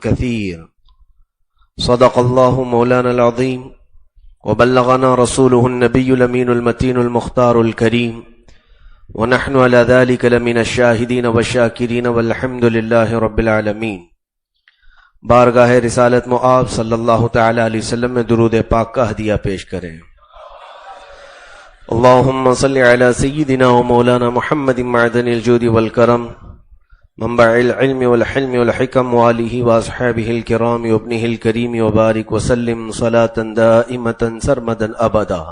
كثير. صدق الله مولانا العظيم وبلغنا رسوله النبي الأمين المتين المختار الكريم ونحن على ذلك لمن الشاهدين والشاكرين والحمد لله رب العالمين. بارگاہ رسالت مآب صلی اللہ تعالی علیہ وسلم میں درود پاک کا ہدیہ پیش کریں. اللہم صلی علی سیدنا و مولانا محمد معدن الجود والکرم منبع العلم والحلم والحکم وآلہ واصحابہ الکرام وابنہ الکریم وبارک وسلم صلاة دائمتا سرمدا ابدا.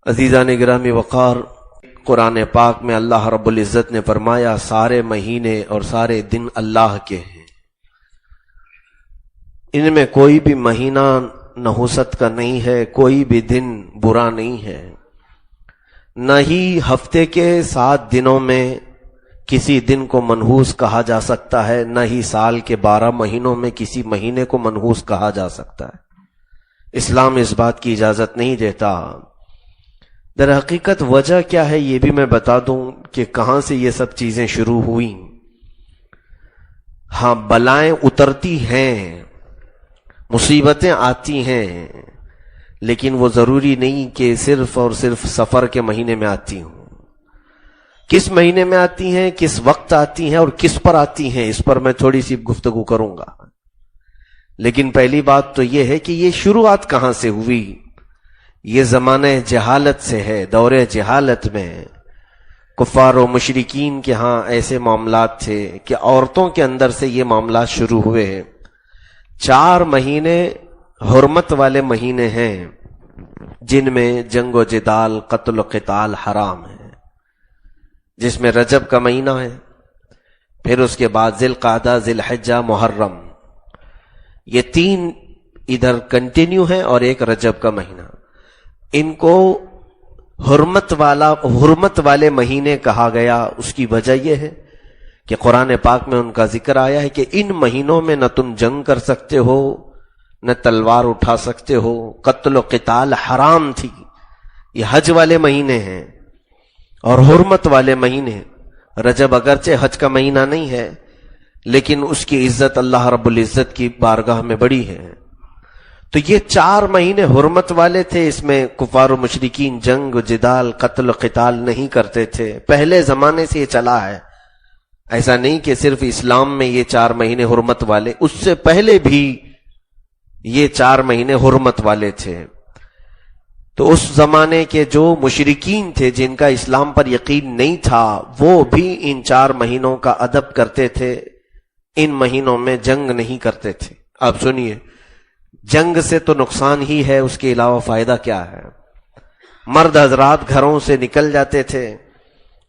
عزیزان گرامی وقار، قرآن پاک میں اللہ رب العزت نے فرمایا سارے مہینے اور سارے دن اللہ کے ہیں. ان میں کوئی بھی مہینہ نحوست کا نہیں ہے، کوئی بھی دن برا نہیں ہے. نہ ہی ہفتے کے 7 دنوں میں کسی دن کو منحوس کہا جا سکتا ہے، نہ ہی سال کے 12 مہینوں میں کسی مہینے کو منحوس کہا جا سکتا ہے. اسلام اس بات کی اجازت نہیں دیتا. در حقیقت وجہ کیا ہے یہ بھی میں بتا دوں کہ کہاں سے یہ سب چیزیں شروع ہوئیں. ہاں، بلائیں اترتی ہیں، مصیبتیں آتی ہیں، لیکن وہ ضروری نہیں کہ صرف اور صرف سفر کے مہینے میں آتی ہوں. کس مہینے میں آتی ہیں، کس وقت آتی ہیں اور کس پر آتی ہیں، اس پر میں تھوڑی سی گفتگو کروں گا. لیکن پہلی بات تو یہ ہے کہ یہ شروعات کہاں سے ہوئی. یہ زمانہ جہالت سے ہے. دور جہالت میں کفار و مشرکین کے ہاں ایسے معاملات تھے کہ عورتوں کے اندر سے یہ معاملات شروع ہوئے. 4 مہینے حرمت والے مہینے ہیں جن میں جنگ و جدال، قتل و قتال حرام ہے، جس میں رجب کا مہینہ ہے، پھر اس کے بعد ذی القعدہ، ذی الحجہ، محرم. یہ 3 ادھر کنٹینیو ہیں اور ایک رجب کا مہینہ. ان کو حرمت والے مہینے کہا گیا. اس کی وجہ یہ ہے کہ قرآن پاک میں ان کا ذکر آیا ہے کہ ان مہینوں میں نہ تم جنگ کر سکتے ہو، نہ تلوار اٹھا سکتے ہو. قتل و قتال حرام تھی. یہ حج والے مہینے ہیں اور حرمت والے مہینے. رجب اگرچہ حج کا مہینہ نہیں ہے لیکن اس کی عزت اللہ رب العزت کی بارگاہ میں بڑی ہے. تو یہ 4 مہینے حرمت والے تھے. اس میں کفار و مشرکین جنگ و جدال، قتل و قتال نہیں کرتے تھے. پہلے زمانے سے یہ چلا ہے. ایسا نہیں کہ صرف اسلام میں یہ 4 مہینے حرمت والے، اس سے پہلے بھی یہ 4 مہینے حرمت والے تھے. تو اس زمانے کے جو مشرکین تھے جن کا اسلام پر یقین نہیں تھا، وہ بھی ان 4 مہینوں کا ادب کرتے تھے. ان مہینوں میں جنگ نہیں کرتے تھے. آپ سنیے، جنگ سے تو نقصان ہی ہے، اس کے علاوہ فائدہ کیا ہے. مرد حضرات گھروں سے نکل جاتے تھے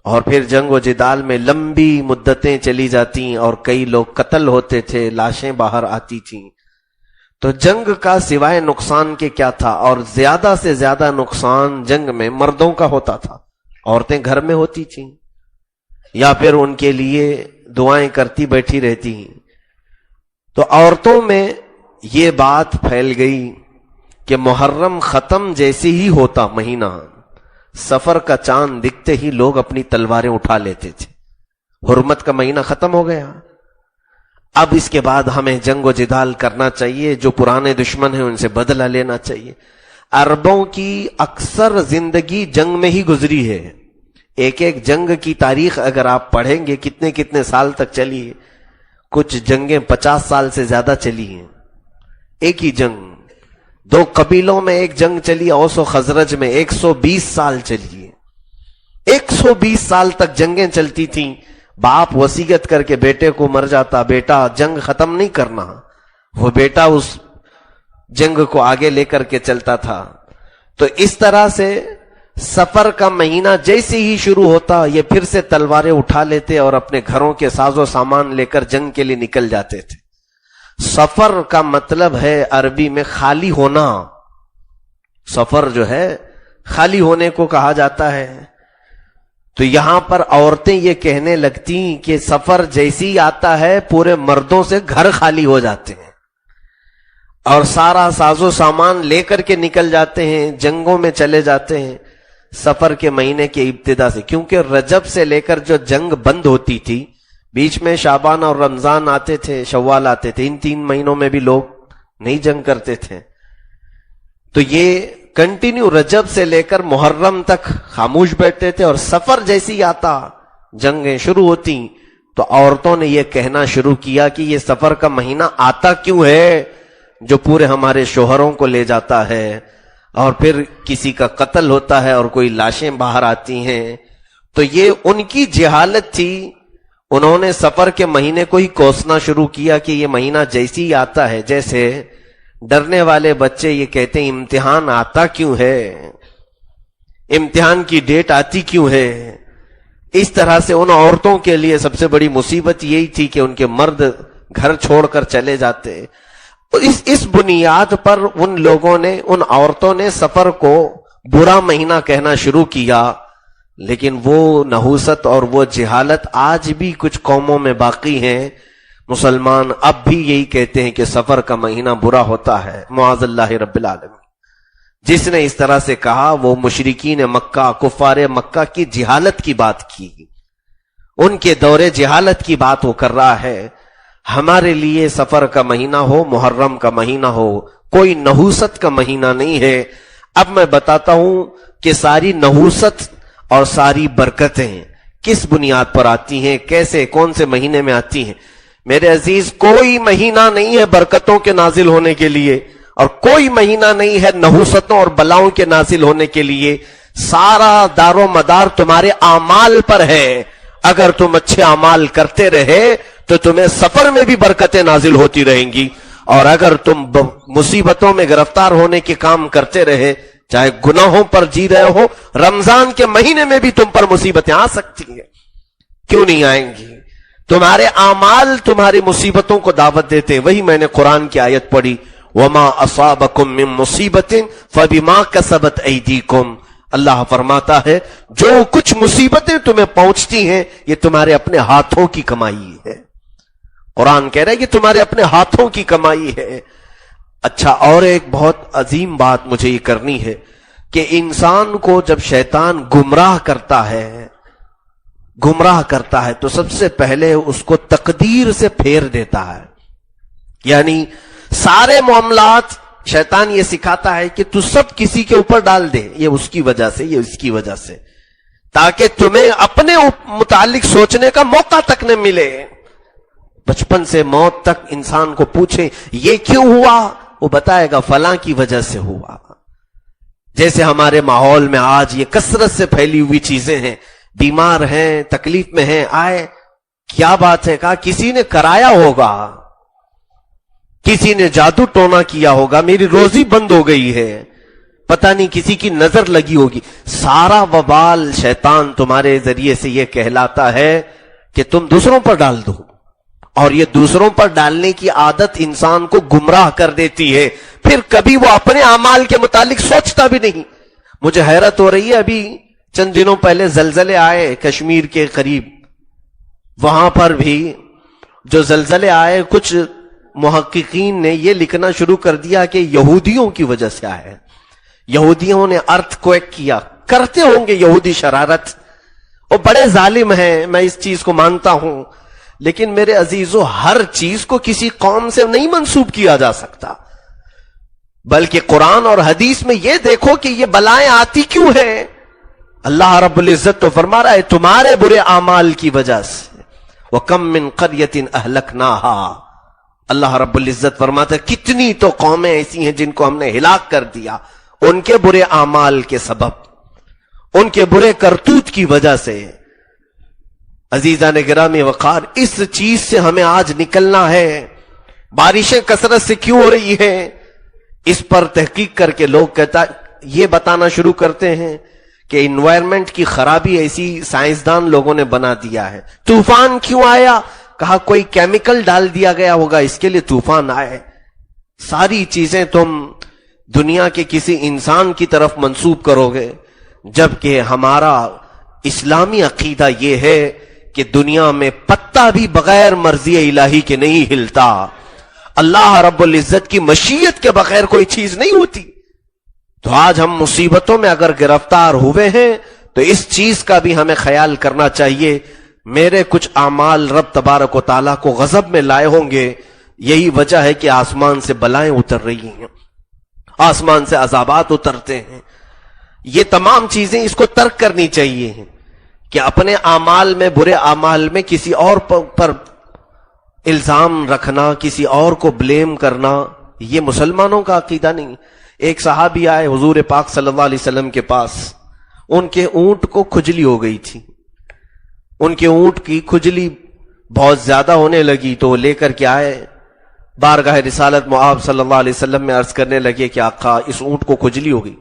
اور پھر جنگ و جدال میں لمبی مدتیں چلی جاتی اور کئی لوگ قتل ہوتے تھے، لاشیں باہر آتی تھیں. تو جنگ کا سوائے نقصان کے کیا تھا؟ اور زیادہ سے زیادہ نقصان جنگ میں مردوں کا ہوتا تھا. عورتیں گھر میں ہوتی تھیں یا پھر ان کے لیے دعائیں کرتی بیٹھی رہتی ہیں. تو عورتوں میں یہ بات پھیل گئی کہ محرم ختم جیسے ہی ہوتا مہینہ، سفر کا چاند دکھتے ہی لوگ اپنی تلواریں اٹھا لیتے تھے. حرمت کا مہینہ ختم ہو گیا، اب اس کے بعد ہمیں جنگ و جدال کرنا چاہیے. جو پرانے دشمن ہیں ان سے بدلہ لینا چاہیے. عربوں کی اکثر زندگی جنگ میں ہی گزری ہے. ایک ایک جنگ کی تاریخ اگر آپ پڑھیں گے کتنے کتنے سال تک چلی ہے. کچھ جنگیں 50 سال سے زیادہ چلی ہیں. ایک ہی جنگ 2 قبیلوں میں ایک جنگ چلی، اوس و خزرج میں 120 سال چلی ہے. 120 سال تک جنگیں چلتی تھیں. باپ وصیت کر کے بیٹے کو مر جاتا، بیٹا جنگ ختم نہیں کرنا، وہ بیٹا اس جنگ کو آگے لے کر کے چلتا تھا. تو اس طرح سے سفر کا مہینہ جیسے ہی شروع ہوتا یہ پھر سے تلواریں اٹھا لیتے اور اپنے گھروں کے ساز و سامان لے کر جنگ کے لیے نکل جاتے تھے. سفر کا مطلب ہے عربی میں خالی ہونا. سفر جو ہے خالی ہونے کو کہا جاتا ہے. تو یہاں پر عورتیں یہ کہنے لگتی کہ سفر جیسی آتا ہے پورے مردوں سے گھر خالی ہو جاتے ہیں اور سارا ساز و سامان لے کر کے نکل جاتے ہیں، جنگوں میں چلے جاتے ہیں سفر کے مہینے کے ابتدا سے. کیونکہ رجب سے لے کر جو جنگ بند ہوتی تھی بیچ میں شعبان اور رمضان آتے تھے، شوال آتے تھے، ان 3 مہینوں میں بھی لوگ نہیں جنگ کرتے تھے. تو یہ کنٹینیو رجب سے لے کر محرم تک خاموش بیٹھتے تھے، اور سفر جیسی آتا جنگیں شروع ہوتی تو عورتوں نے یہ کہنا شروع کیا کہ یہ سفر کا مہینہ آتا کیوں ہے جو پورے ہمارے شوہروں کو لے جاتا ہے، اور پھر کسی کا قتل ہوتا ہے اور کوئی لاشیں باہر آتی ہیں. تو یہ ان کی جہالت تھی. انہوں نے سفر کے مہینے کو ہی کوسنا شروع کیا کہ یہ مہینہ جیسی ہی آتا ہے، جیسے ڈرنے والے بچے یہ کہتے ہیں امتحان آتا کیوں ہے، امتحان کی ڈیٹ آتی کیوں ہے. اس طرح سے ان عورتوں کے لیے سب سے بڑی مصیبت یہی تھی کہ ان کے مرد گھر چھوڑ کر چلے جاتے. اس بنیاد پر ان لوگوں نے، ان عورتوں نے سفر کو برا مہینہ کہنا شروع کیا. لیکن وہ نحوست اور وہ جہالت آج بھی کچھ قوموں میں باقی ہیں. مسلمان اب بھی یہی کہتے ہیں کہ سفر کا مہینہ برا ہوتا ہے. معاذ اللہ رب العالمین. جس نے اس طرح سے کہا وہ مشرکین مکہ، کفار مکہ کی جہالت کی بات کی، ان کے دور جہالت کی بات وہ کر رہا ہے. ہمارے لیے سفر کا مہینہ ہو، محرم کا مہینہ ہو، کوئی نحوست کا مہینہ نہیں ہے. اب میں بتاتا ہوں کہ ساری نحوست اور ساری برکتیں کس بنیاد پر آتی ہیں، کیسے، کون سے مہینے میں آتی ہیں. میرے عزیز، کوئی مہینہ نہیں ہے برکتوں کے نازل ہونے کے لیے، اور کوئی مہینہ نہیں ہے نحوستوں اور بلاؤں کے نازل ہونے کے لیے. سارا دار و مدار تمہارے اعمال پر ہے. اگر تم اچھے اعمال کرتے رہے تو تمہیں سفر میں بھی برکتیں نازل ہوتی رہیں گی، اور اگر تم مصیبتوں میں گرفتار ہونے کے کام کرتے رہے، چاہے گناہوں پر جی رہے ہو، رمضان کے مہینے میں بھی تم پر مصیبتیں آ سکتی ہیں. کیوں نہیں آئیں گی؟ تمہارے اعمال تمہاری مصیبتوں کو دعوت دیتے. وہی میں نے قرآن کی آیت پڑھی، وَمَا أَصَابَكُم مِّن مُّصِيبَةٍ فَبِمَا كَسَبَتْ أَيْدِيكُمْ. اللہ فرماتا ہے جو کچھ مصیبتیں تمہیں پہنچتی ہیں یہ تمہارے اپنے ہاتھوں کی کمائی ہے. قرآن کہہ رہا ہے کہ تمہارے اپنے ہاتھوں کی کمائی ہے. اچھا، اور ایک بہت عظیم بات مجھے یہ کرنی ہے کہ انسان کو جب شیطان گمراہ کرتا ہے تو سب سے پہلے اس کو تقدیر سے پھیر دیتا ہے. یعنی سارے معاملات شیطان یہ سکھاتا ہے کہ تو سب کسی کے اوپر ڈال دے، یہ اس کی وجہ سے، یہ اس کی وجہ سے، تاکہ تمہیں اپنے متعلق سوچنے کا موقع تک نہ ملے. بچپن سے موت تک انسان کو پوچھے یہ کیوں ہوا، وہ بتائے گا فلاں کی وجہ سے ہوا. جیسے ہمارے ماحول میں آج یہ کثرت سے پھیلی ہوئی چیزیں ہیں، بیمار ہیں، تکلیف میں ہیں، آئے کیا بات ہے، کہا کسی نے کرایا ہوگا، کسی نے جادو ٹونا کیا ہوگا، میری روزی بند ہو گئی ہے، پتہ نہیں کسی کی نظر لگی ہوگی. سارا وبال شیطان تمہارے ذریعے سے یہ کہلاتا ہے کہ تم دوسروں پر ڈال دو، اور یہ دوسروں پر ڈالنے کی عادت انسان کو گمراہ کر دیتی ہے. پھر کبھی وہ اپنے اعمال کے متعلق سوچتا بھی نہیں. مجھے حیرت ہو رہی ہے، ابھی چند دنوں پہلے زلزلے آئے کشمیر کے قریب، وہاں پر بھی جو زلزلے آئے کچھ محققین نے یہ لکھنا شروع کر دیا کہ یہودیوں کی وجہ سے آئے. یہودیوں نے ارتھ کویک کیا. کرتے ہوں گے یہودی شرارت، وہ بڑے ظالم ہیں، میں اس چیز کو مانتا ہوں، لیکن میرے عزیزو ہر چیز کو کسی قوم سے نہیں منسوب کیا جا سکتا، بلکہ قرآن اور حدیث میں یہ دیکھو کہ یہ بلائیں آتی کیوں ہیں. اللہ رب العزت تو فرما رہا ہے تمہارے برے اعمال کی وجہ سے. وَكَم مِّن قَرْيَةٍ أَهْلَكْنَاهَا. اللہ رب العزت فرماتا ہے کتنی تو قومیں ایسی ہیں جن کو ہم نے ہلاک کر دیا ان کے برے اعمال کے سبب، ان کے برے کرتوت کی وجہ سے. عزیزان گرامی وقار، اس چیز سے ہمیں آج نکلنا ہے. بارشیں کثرت سے کیوں ہو رہی ہیں، اس پر تحقیق کر کے لوگ یہ بتانا شروع کرتے ہیں کہ انوائرمنٹ کی خرابی ایسی سائنسدان لوگوں نے بنا دیا ہے. طوفان کیوں آیا، کہا کوئی کیمیکل ڈال دیا گیا ہوگا اس کے لیے طوفان آئے. ساری چیزیں تم دنیا کے کسی انسان کی طرف منسوب کرو گے، جبکہ ہمارا اسلامی عقیدہ یہ ہے کہ دنیا میں پتا بھی بغیر مرضی الہی کے نہیں ہلتا. اللہ رب العزت کی مشیت کے بغیر کوئی چیز نہیں ہوتی. تو آج ہم مصیبتوں میں اگر گرفتار ہوئے ہیں تو اس چیز کا بھی ہمیں خیال کرنا چاہیے. میرے کچھ اعمال رب تبارک و تعالیٰ کو غضب میں لائے ہوں گے، یہی وجہ ہے کہ آسمان سے بلائیں اتر رہی ہیں، آسمان سے عذابات اترتے ہیں۔ یہ تمام چیزیں اس کو ترک کرنی چاہیے کہ اپنے اعمال میں، برے اعمال میں کسی اور پر الزام رکھنا، کسی اور کو بلیم کرنا، یہ مسلمانوں کا عقیدہ نہیں۔ ایک صحابی آئے حضور پاک صلی اللہ علیہ وسلم کے پاس، ان کے اونٹ کو کھجلی ہو گئی تھی، ان کے اونٹ کی کھجلی بہت زیادہ ہونے لگی، تو وہ لے کر کے آئے بارگاہ رسالت مآب صلی اللہ علیہ وسلم میں عرض کرنے لگے کہ آقا اس اونٹ کو کھجلی ہو گئی۔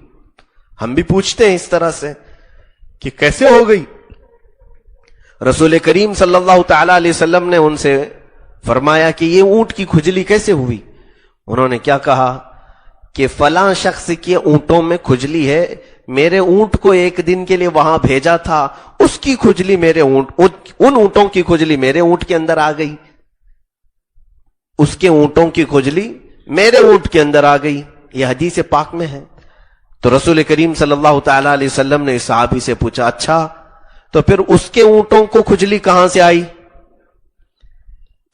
ہم بھی پوچھتے ہیں اس طرح سے کہ کیسے ہو گئی؟ رسول کریم صلی اللہ تعالی علیہ وسلم نے ان سے فرمایا کہ یہ اونٹ کی کھجلی کیسے ہوئی؟ انہوں نے کیا کہا کہ فلاں شخص کے اونٹوں میں کھجلی ہے، میرے اونٹ کو ایک دن کے لیے وہاں بھیجا تھا، اس کی کھجلی میرے اونٹ، ان اونٹوں کی کھجلی میرے اونٹ کے اندر آ گئی، اس کے اونٹوں کی کھجلی میرے اونٹ کے اندر آ گئی۔ یہ حدیث پاک میں ہے۔ تو رسول کریم صلی اللہ تعالی علیہ وسلم نے اس صحابی سے پوچھا، اچھا تو پھر اس کے اونٹوں کو کھجلی کہاں سے آئی؟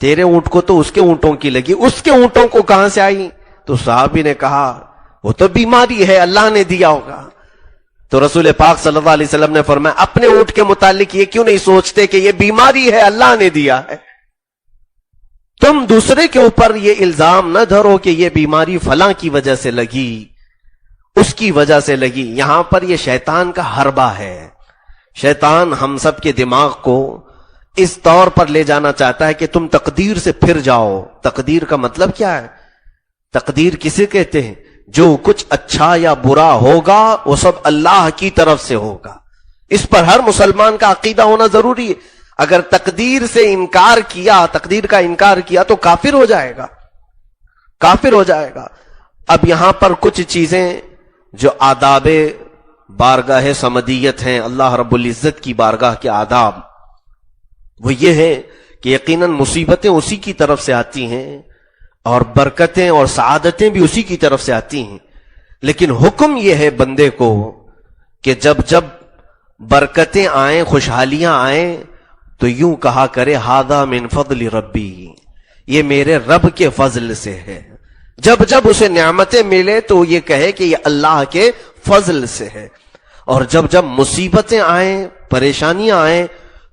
تیرے اونٹ کو تو اس کے اونٹوں کی لگی، اس کے اونٹوں کو کہاں سے آئی؟ تو صحابی نے کہا وہ تو بیماری ہے، اللہ نے دیا ہوگا۔ تو رسول پاک صلی اللہ علیہ وسلم نے فرمایا اپنے اونٹ کے متعلق یہ کیوں نہیں سوچتے کہ یہ بیماری ہے، اللہ نے دیا ہے؟ تم دوسرے کے اوپر یہ الزام نہ دھرو کہ یہ بیماری فلاں کی وجہ سے لگی، اس کی وجہ سے لگی۔ یہاں پر یہ شیطان کا حربہ ہے۔ شیطان ہم سب کے دماغ کو اس طور پر لے جانا چاہتا ہے کہ تم تقدیر سے پھر جاؤ۔ تقدیر کا مطلب کیا ہے؟ تقدیر کسے کہتے ہیں؟ جو کچھ اچھا یا برا ہوگا وہ سب اللہ کی طرف سے ہوگا۔ اس پر ہر مسلمان کا عقیدہ ہونا ضروری ہے۔ اگر تقدیر سے انکار کیا، تقدیر کا انکار کیا تو کافر ہو جائے گا، کافر ہو جائے گا۔ اب یہاں پر کچھ چیزیں جو آداب بارگاہ صمدیت ہیں، اللہ رب العزت کی بارگاہ کے آداب، وہ یہ ہے کہ یقیناً مصیبتیں اسی کی طرف سے آتی ہیں اور برکتیں اور سعادتیں بھی اسی کی طرف سے آتی ہیں، لیکن حکم یہ ہے بندے کو کہ جب جب برکتیں آئیں، خوشحالیاں آئیں تو یوں کہا کرے ھذا من فضل ربی، یہ میرے رب کے فضل سے ہے۔ جب جب اسے نعمتیں ملے تو یہ کہے کہ یہ اللہ کے فضل سے ہے، اور جب جب مصیبتیں آئیں، پریشانیاں آئیں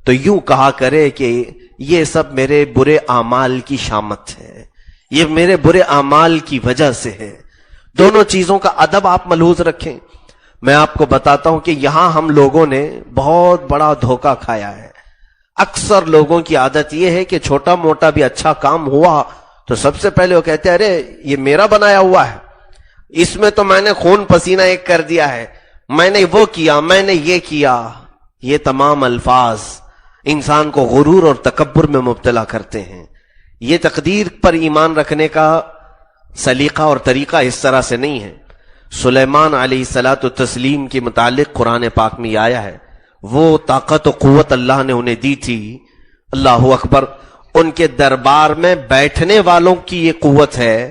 تو یوں کہا کرے کہ یہ سب میرے برے اعمال کی شامت ہے، یہ میرے برے اعمال کی وجہ سے ہے۔ دونوں چیزوں کا ادب آپ ملحوظ رکھیں۔ میں آپ کو بتاتا ہوں کہ یہاں ہم لوگوں نے بہت بڑا دھوکہ کھایا ہے۔ اکثر لوگوں کی عادت یہ ہے کہ چھوٹا موٹا بھی اچھا کام ہوا تو سب سے پہلے وہ کہتے ہیں ارے یہ میرا بنایا ہوا ہے، اس میں تو میں نے خون پسینہ ایک کر دیا ہے، میں نے وہ کیا، میں نے یہ کیا۔ یہ تمام الفاظ انسان کو غرور اور تکبر میں مبتلا کرتے ہیں۔ یہ تقدیر پر ایمان رکھنے کا سلیقہ اور طریقہ اس طرح سے نہیں ہے۔ سلیمان علیہ الصلاۃ والتسلیم کے متعلق قرآن پاک میں آیا ہے، وہ طاقت و قوت اللہ نے انہیں دی تھی، اللہ اکبر، ان کے دربار میں بیٹھنے والوں کی یہ قوت ہے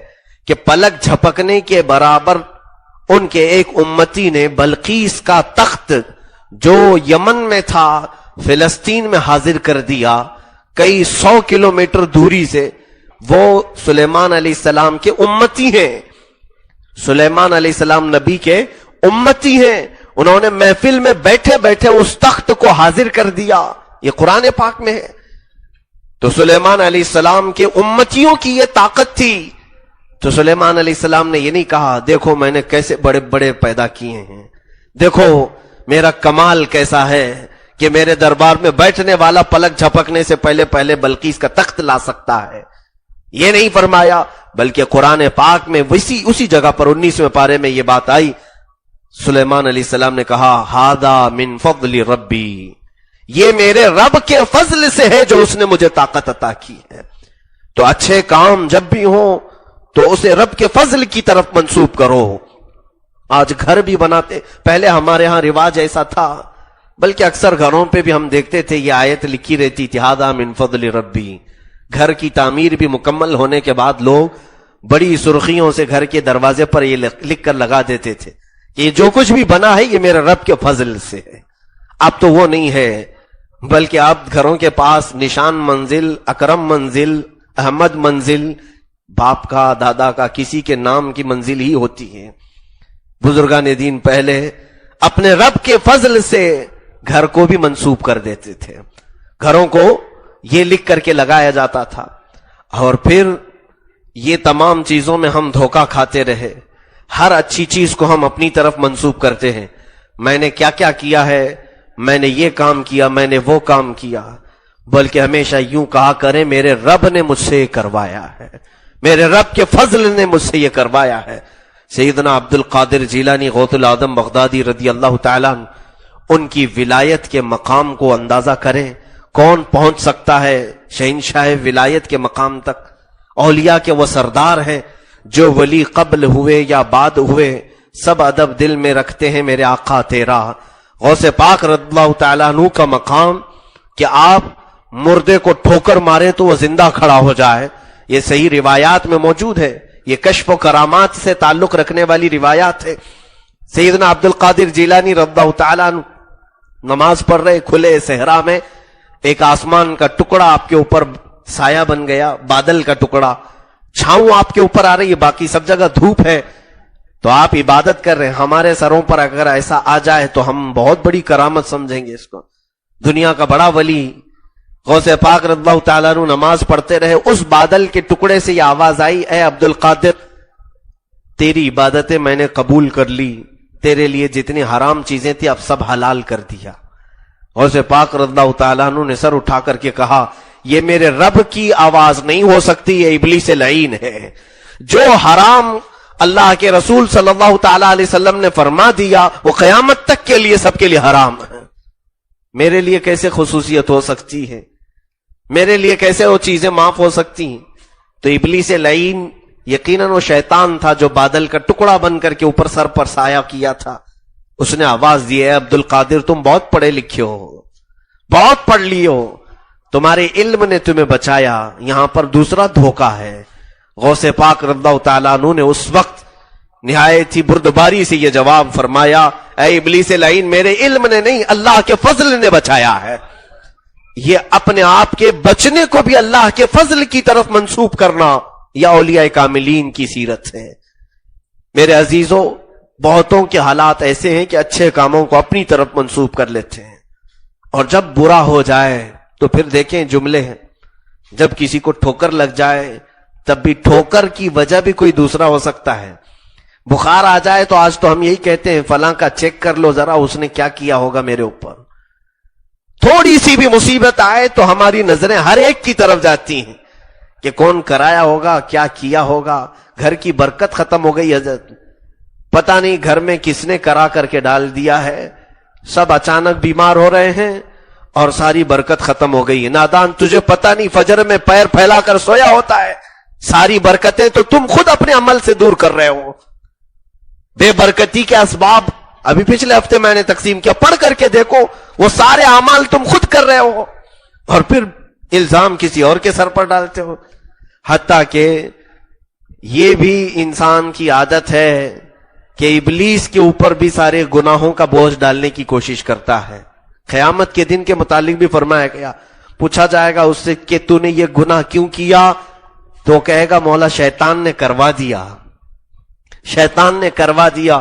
کہ پلک جھپکنے کے برابر ان کے ایک امتی نے بلقیس کا تخت جو یمن میں تھا فلسطین میں حاضر کر دیا، کئی 100 کلومیٹر دوری سے۔ وہ سلیمان علیہ السلام کے امتی ہیں، سلیمان علیہ السلام نبی کے امتی ہیں، انہوں نے محفل میں بیٹھے بیٹھے اس تخت کو حاضر کر دیا۔ یہ قرآن پاک میں ہے۔ تو سلیمان علیہ السلام کے امتیوں کی یہ طاقت تھی۔ تو سلیمان علیہ السلام نے یہ نہیں کہا دیکھو میں نے کیسے بڑے بڑے پیدا کیے ہیں، دیکھو میرا کمال کیسا ہے کہ میرے دربار میں بیٹھنے والا پلک جھپکنے سے پہلے پہلے بلقیس کا تخت لا سکتا ہے، یہ نہیں فرمایا، بلکہ قرآن پاک میں اسی جگہ پر 19ویں پارے میں یہ بات آئی۔ سلیمان علیہ السلام نے کہا ھذا من فضل ربی، یہ میرے رب کے فضل سے ہے جو اس نے مجھے طاقت عطا کی ہے۔ تو اچھے کام جب بھی ہوں تو اسے رب کے فضل کی طرف منسوب کرو۔ آج گھر بھی بناتے، پہلے ہمارے ہاں رواج ایسا تھا، بلکہ اکثر گھروں پہ بھی ہم دیکھتے تھے یہ آیت لکھی رہتی تھی ھذا من فضل ربی۔ گھر کی تعمیر بھی مکمل ہونے کے بعد لوگ بڑی سرخیوں سے گھر کے دروازے پر یہ لکھ کر لگا دیتے تھے کہ جو کچھ بھی بنا ہے یہ میرے رب کے فضل سے ہے۔ اب تو وہ نہیں ہے، بلکہ آپ گھروں کے پاس نشان منزل، اکرم منزل، احمد منزل، باپ کا، دادا کا، کسی کے نام کی منزل ہی ہوتی ہے. بزرگان دین پہلے اپنے رب کے فضل سے گھر کو بھی منسوب کر دیتے تھے. گھروں کو یہ لکھ کر کے لگایا جاتا تھا. اور پھر یہ تمام چیزوں میں ہم دھوکہ کھاتے رہے. ہر اچھی چیز کو ہم اپنی طرف منسوب کرتے ہیں. میں نے کیا کیا کیا ہے، میں نے یہ کام کیا، میں نے وہ کام کیا. بلکہ ہمیشہ یوں کہا کریں میرے رب نے مجھ سے یہ کروایا ہے، میرے رب کے فضل نے مجھ سے یہ کروایا ہے. سیدنا عبد القادر جیلانی غوث العظم بغدادی رضی اللہ تعالیٰ عنہ، ان کی ولایت کے مقام کو اندازہ کریں. کون پہنچ سکتا ہے شہنشاہ ولایت کے مقام تک؟ اولیاء کے وہ سردار ہیں جو ولی قبل ہوئے یا بعد ہوئے سب ادب دل میں رکھتے ہیں میرے آقا تیرا. غوث پاک رضی اللہ تعالیٰ عنہ کا مقام کہ آپ مردے کو ٹھوکر مارے تو وہ زندہ کھڑا ہو جائے، یہ صحیح روایات میں موجود ہے. یہ کشف و کرامات سے تعلق رکھنے والی روایات ہے. سیدنا عبد القادر جیلانی رضی اللہ تعالیٰ عنہ نماز پڑھ رہے، کھلے صحرا میں ایک آسمان کا ٹکڑا آپ کے اوپر سایہ بن گیا، بادل کا ٹکڑا، چھاؤں آپ کے اوپر آ رہی ہے، باقی سب جگہ دھوپ ہے. تو آپ عبادت کر رہے ہیں. ہمارے سروں پر اگر ایسا آ جائے تو ہم بہت بڑی کرامت سمجھیں گے اس کو. دنیا کا بڑا ولی غوث پاک رضی اللہ تعالیٰ عنہ نماز پڑھتے رہے. اس بادل کے ٹکڑے سے یہ آواز آئی، اے عبد القادر تیری عبادتیں میں نے قبول کر لی، تیرے لیے جتنی حرام چیزیں تھی اب سب حلال کر دیا. غوث پاک رضی اللہ تعالیٰ عنہ نے سر اٹھا کر کے کہا یہ میرے رب کی آواز نہیں ہو سکتی، یہ ابلیس لعین ہے. جو حرام اللہ کے رسول صلی اللہ تعالی علیہ وسلم نے فرما دیا وہ قیامت تک کے لیے سب کے لیے حرام ہے. میرے لیے کیسے خصوصیت ہو سکتی ہے؟ میرے لیے کیسے وہ چیزیں معاف ہو سکتی ہیں؟ تو ابلیس لعین یقیناً وہ شیطان تھا جو بادل کا ٹکڑا بن کر کے اوپر سر پر سایہ کیا تھا. اس نے آواز دی، اے عبد القادر تم بہت پڑھے لکھے ہو، بہت پڑھ لیے ہو، تمہارے علم نے تمہیں بچایا، یہاں پر دوسرا دھوکہ ہے. غوث پاک رضی اللہ تعالیٰ عنہ نے اس وقت نہایت ہی بردباری سے یہ جواب فرمایا، اے ابلیس لعین میرے علم نے نہیں اللہ کے فضل نے بچایا ہے. یہ اپنے آپ کے بچنے کو بھی اللہ کے فضل کی طرف منسوب کرنا یا اولیاء کاملین کی سیرت ہے. میرے عزیزوں، بہتوں کے حالات ایسے ہیں کہ اچھے کاموں کو اپنی طرف منسوب کر لیتے ہیں، اور جب برا ہو جائے تو پھر دیکھیں جملے ہیں. جب کسی کو ٹھوکر لگ جائے تب بھی ٹھوکر کی وجہ بھی کوئی دوسرا ہو سکتا ہے. بخار آ جائے تو آج تو ہم یہی کہتے ہیں فلاں کا چیک کر لو ذرا اس نے کیا کیا ہوگا میرے اوپر. تھوڑی سی بھی مصیبت آئے تو ہماری نظریں ہر ایک کی طرف جاتی ہیں کہ کون کرایا ہوگا، کیا کیا ہوگا. گھر کی برکت ختم ہو گئی حضرت، پتہ نہیں گھر میں کس نے کرا کر کے ڈال دیا ہے، سب اچانک بیمار ہو رہے ہیں اور ساری برکت ختم ہو گئی ہے. نادان تجھے پتہ نہیں فجر میں پیر پھیلا کر سویا ہوتا ہے، ساری برکتیں تو تم خود اپنے عمل سے دور کر رہے ہو. بے برکتی کے اسباب ابھی پچھلے ہفتے میں نے تقسیم کیا، پڑھ کر کے دیکھو، وہ سارے اعمال تم خود کر رہے ہو اور پھر الزام کسی اور کے سر پر ڈالتے ہو. حتیٰ کہ یہ بھی انسان کی عادت ہے کہ ابلیس کے اوپر بھی سارے گناہوں کا بوجھ ڈالنے کی کوشش کرتا ہے. قیامت کے دن کے متعلق بھی فرمایا گیا، پوچھا جائے گا اس سے کہ تو نے یہ گناہ کیوں کیا، تو کہے گا مولا شیطان نے کروا دیا، شیطان نے کروا دیا.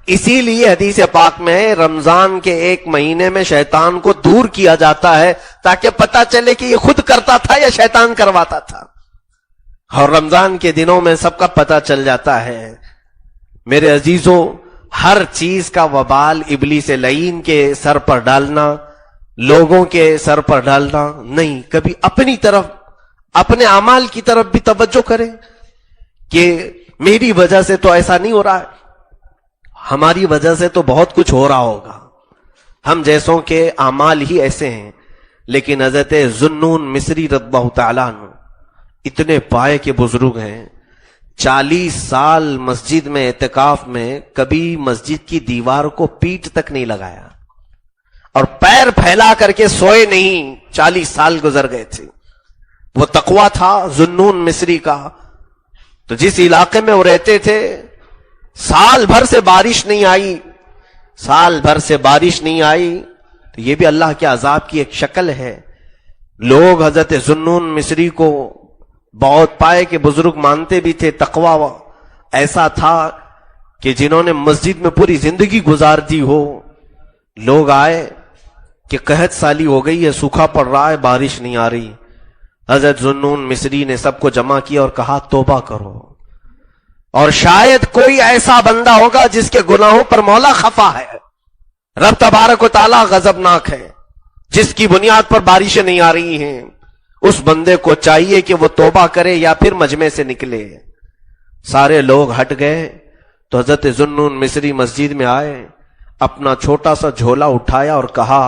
اسی لیے حدیث پاک میں رمضان کے ایک مہینے میں شیطان کو دور کیا جاتا ہے تاکہ پتہ چلے کہ یہ خود کرتا تھا یا شیطان کرواتا تھا. اور رمضان کے دنوں میں سب کا پتہ چل جاتا ہے. میرے عزیزوں، ہر چیز کا وبال ابلیس لعین کے سر پر ڈالنا، لوگوں کے سر پر ڈالنا نہیں. کبھی اپنی طرف، اپنے اعمال کی طرف بھی توجہ کریں کہ میری وجہ سے تو ایسا نہیں ہو رہا ہے، ہماری وجہ سے تو بہت کچھ ہو رہا ہوگا. ہم جیسوں کے اعمال ہی ایسے ہیں. لیکن حضرت ذوالنون مصری رضی اللہ تعالیٰ عنہ اتنے پائے کے بزرگ ہیں، 40 سال مسجد میں اعتکاف میں کبھی مسجد کی دیوار کو پیٹ تک نہیں لگایا اور پیر پھیلا کر کے سوئے نہیں. 40 سال گزر گئے تھے. وہ تقویٰ تھا ذوالنون مصری کا. تو جس علاقے میں وہ رہتے تھے سال بھر سے بارش نہیں آئی، سال بھر سے بارش نہیں آئی. تو یہ بھی اللہ کے عذاب کی ایک شکل ہے. لوگ حضرت ذوالنون مصری کو بہت پائے کے بزرگ مانتے بھی تھے. تقوی ایسا تھا کہ جنہوں نے مسجد میں پوری زندگی گزار دی ہو. لوگ آئے کہ قحط سالی ہو گئی ہے, سوکھا پڑ رہا ہے, بارش نہیں آ رہی. حضرت ذوالنون مصری نے سب کو جمع کیا اور کہا توبہ کرو, اور شاید کوئی ایسا بندہ ہوگا جس کے گناہوں پر مولا خفا ہے, رب تبارک و تعالی غضبناک ہے, جس کی بنیاد پر بارشیں نہیں آ رہی ہیں. اس بندے کو چاہیے کہ وہ توبہ کرے یا پھر مجمع سے نکلے. سارے لوگ ہٹ گئے تو حضرت ذوالنون مصری مسجد میں آئے, اپنا چھوٹا سا جھولا اٹھایا اور کہا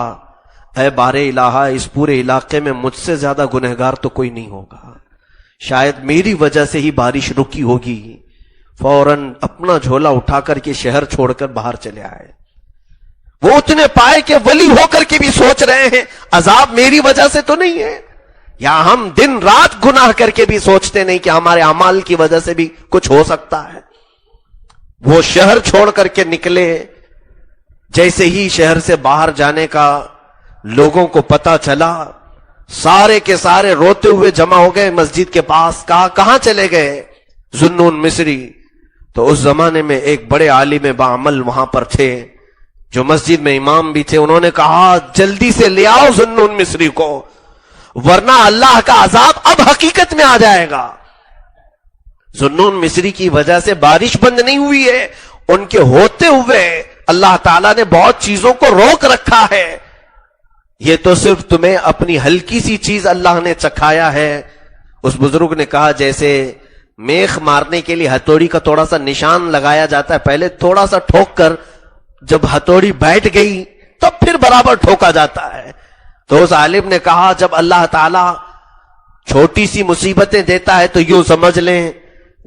اے بار الہ, اس پورے علاقے میں مجھ سے زیادہ گنہگار تو کوئی نہیں ہوگا, شاید میری وجہ سے ہی بارش رکی ہوگی. فوراً اپنا جھولا اٹھا کر کے شہر چھوڑ کر باہر چلے آئے. وہ اتنے پائے کہ ولی ہو کر کے بھی سوچ رہے ہیں عذاب میری وجہ سے تو نہیں ہے, یا ہم دن رات گناہ کر کے بھی سوچتے نہیں کہ ہمارے اعمال کی وجہ سے بھی کچھ ہو سکتا ہے. وہ شہر چھوڑ کر کے نکلے. جیسے ہی شہر سے باہر جانے کا لوگوں کو پتا چلا, سارے کے سارے روتے ہوئے جمع ہو گئے مسجد کے پاس. کہاں چلے گئے ذوالنون مصری؟ تو اس زمانے میں ایک بڑے عالم باعمل وہاں پر تھے جو مسجد میں امام بھی تھے. انہوں نے کہا جلدی سے لے آؤ ذوالنون مصری کو, ورنہ اللہ کا عذاب اب حقیقت میں آ جائے گا. ذوالنون مصری کی وجہ سے بارش بند نہیں ہوئی ہے, ان کے ہوتے ہوئے اللہ تعالیٰ نے بہت چیزوں کو روک رکھا ہے. یہ تو صرف تمہیں اپنی ہلکی سی چیز اللہ نے چکھایا ہے. اس بزرگ نے کہا جیسے میخ مارنے کے لیے ہتھوڑی کا تھوڑا سا نشان لگایا جاتا ہے, پہلے تھوڑا سا ٹھوک کر جب ہتھوڑی بیٹھ گئی تو پھر برابر ٹھوکا جاتا ہے. تو اس عالم نے کہا جب اللہ تعالیٰ چھوٹی سی مصیبتیں دیتا ہے تو یوں سمجھ لیں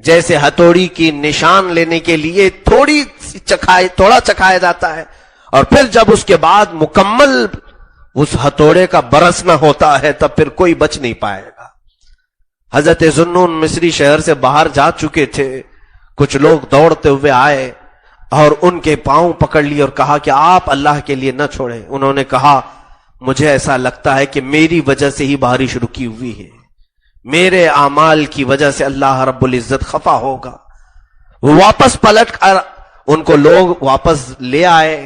جیسے ہتھوڑی کی نشان لینے کے لیے تھوڑا چکھایا جاتا ہے, اور پھر جب اس کے بعد مکمل اس ہتھوڑے کا برسنا ہوتا ہے تب پھر کوئی بچ نہیں پائے گا. حضرت ذوالنون مصری شہر سے باہر جا چکے تھے. کچھ لوگ دوڑتے ہوئے آئے اور ان کے پاؤں پکڑ لیے اور کہا کہ آپ اللہ کے لیے نہ چھوڑیں. انہوں نے کہا مجھے ایسا لگتا ہے کہ میری وجہ سے ہی بارش رکی ہوئی ہے, میرے اعمال کی وجہ سے اللہ رب العزت خفا ہوگا. وہ واپس پلٹ کر ان کو لوگ واپس لے آئے.